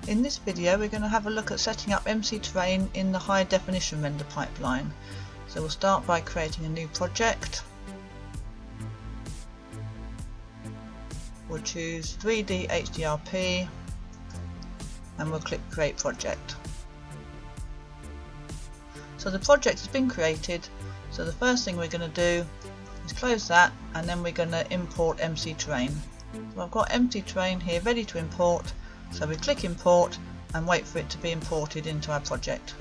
In this video we're going to have a look at setting up MC Terrain in the high definition render pipeline. So we'll start by creating a new project. We'll choose 3D HDRP and we'll click Create Project. So the project has been created, so the first thing we're going to do is close that, and then we're going to import MC Terrain. So I've got MC Terrain here ready to import, so we click Import and wait for it to be imported into our project.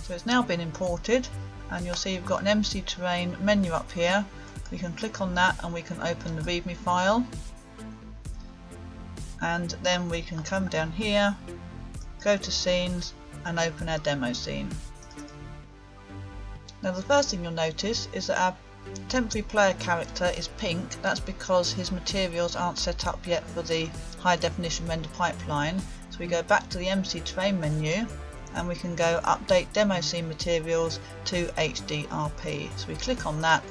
So it's now been imported, and you'll see you've got an MC Terrain menu up here. We can click on that and we can open the README file, and then we can come down here, go to Scenes and open our demo scene. Now the first thing you'll notice is that our temporary player character is pink. That's because his materials aren't set up yet for the high definition render pipeline. So we go back to the MC Terrain menu and we can go update demo scene materials to HDRP. So we click on that.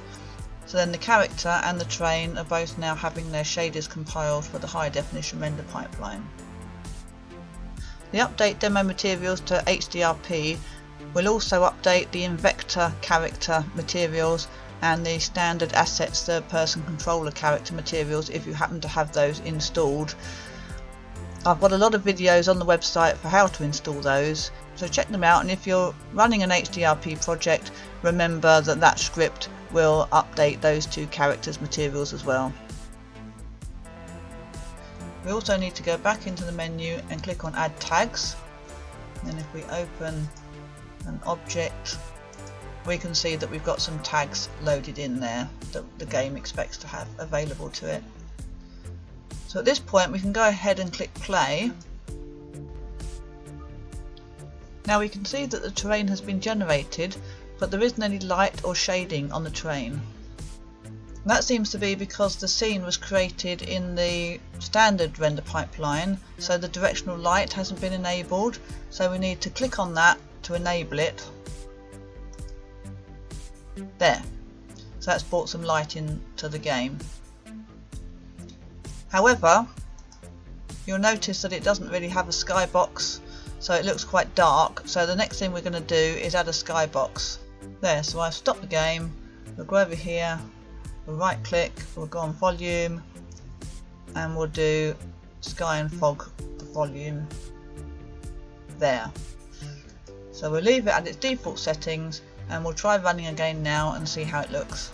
So then the character and the terrain are both now having their shaders compiled for the high definition render pipeline. The update demo materials to HDRP will also update the Invector character materials and the standard assets third person controller character materials if you happen to have those installed. I've got a lot of videos on the website for how to install those, so check them out, and if you're running an HDRP project, remember that that script will update those two characters materials as well. We also need to go back into the menu and click on Add Tags, and then if we open an object, we can see that we've got some tags loaded in there that the game expects to have available to it. So at this point we can go ahead and click play. Now we can see that the terrain has been generated, but there isn't any light or shading on the terrain. And that seems to be because the scene was created in the standard render pipeline, so the directional light hasn't been enabled, so we need to click on that to enable it. There, so that's brought some light into the game. However, you'll notice that it doesn't really have a skybox, so it looks quite dark. So the next thing we're going to do is add a skybox. There, so I've stopped the game, we'll go over here, we'll right click, we'll go on volume, and we'll do sky and fog volume there. So we'll leave it at its default settings, and we'll try running again now and see how it looks.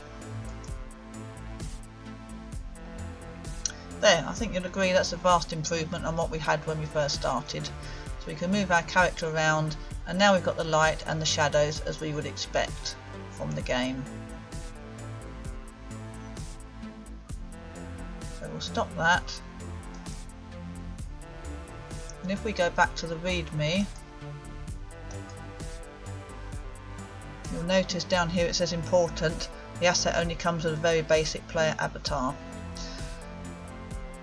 There, I think you'll agree that's a vast improvement on what we had when we first started. So we can move our character around, and now we've got the light and the shadows as we would expect from the game. So we'll stop that, and if we go back to the README, you'll notice down here it says important. The asset only comes with a very basic player avatar.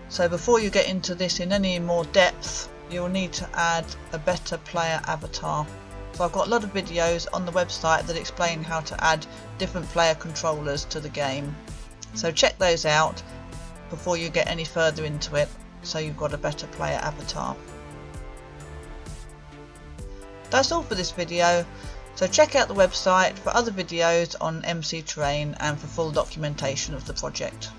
So before you get into this in any more depth, you'll need to add a better player avatar. So I've got a lot of videos on the website that explain how to add different player controllers to the game. So check those out before you get any further into it, so you've got a better player avatar. That's all for this video. So check out the website for other videos on MC Terrain and for full documentation of the project.